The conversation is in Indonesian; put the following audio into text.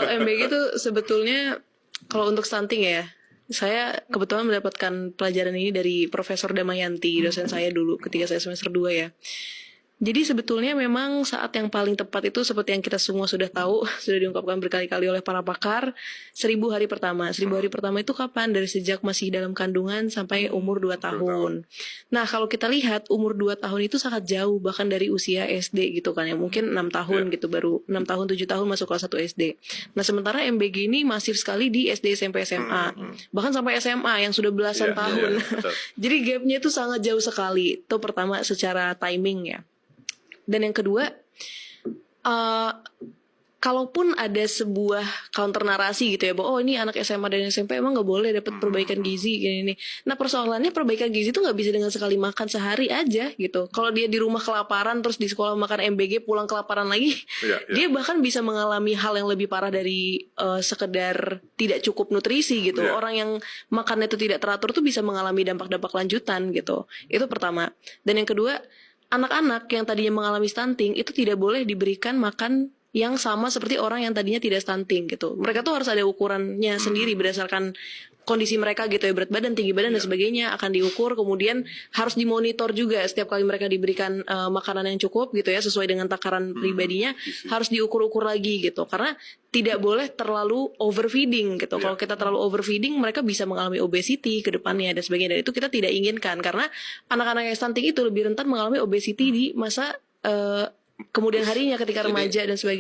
Kalau MBG itu sebetulnya kalau untuk stunting ya, saya kebetulan mendapatkan pelajaran ini dari Profesor Damayanti, dosen saya dulu ketika saya semester 2 ya. Jadi sebetulnya memang saat yang paling tepat itu seperti yang kita semua sudah tahu, sudah diungkapkan berkali-kali oleh para pakar, 1000 hari pertama. 1000 hari pertama itu kapan? Dari sejak masih dalam kandungan sampai umur 2 tahun. Nah, kalau kita lihat umur 2 tahun itu sangat jauh, bahkan dari usia SD gitu kan ya. Mungkin 6 tahun gitu, baru 6 tahun, 7 tahun masuk kelas 1 SD. Nah, sementara MBG ini masif sekali di SD, SMP, SMA. Bahkan sampai SMA yang sudah belasan tahun. Jadi gapnya itu sangat jauh sekali. Itu pertama secara timing ya. Dan yang kedua, kalaupun ada sebuah counter narasi gitu ya, bahwa oh ini anak SMA dan SMP emang nggak boleh dapat perbaikan gizi gini. Nah persoalannya perbaikan gizi itu nggak bisa dengan sekali makan sehari aja gitu. Kalau dia di rumah kelaparan terus di sekolah makan MBG pulang kelaparan lagi, dia bahkan bisa mengalami hal yang lebih parah dari sekedar tidak cukup nutrisi gitu. Orang yang makannya itu tidak teratur tuh bisa mengalami dampak-dampak lanjutan gitu. Itu pertama. Dan yang kedua, anak-anak yang tadinya mengalami stunting itu tidak boleh diberikan makan yang sama seperti orang yang tadinya tidak stunting gitu. Mereka tuh harus ada ukurannya sendiri berdasarkan kondisi mereka gitu ya, berat badan, tinggi badan dan sebagainya akan diukur, kemudian harus dimonitor juga setiap kali mereka diberikan makanan yang cukup gitu ya sesuai dengan takaran pribadinya, harus diukur-ukur lagi gitu. Karena tidak boleh terlalu overfeeding gitu. Kalau kita terlalu overfeeding, mereka bisa mengalami obesity ke depannya dan sebagainya. Dan itu kita tidak inginkan karena anak-anak yang stunting itu lebih rentan mengalami obesity di masa kemudian harinya ketika remaja dan sebagainya.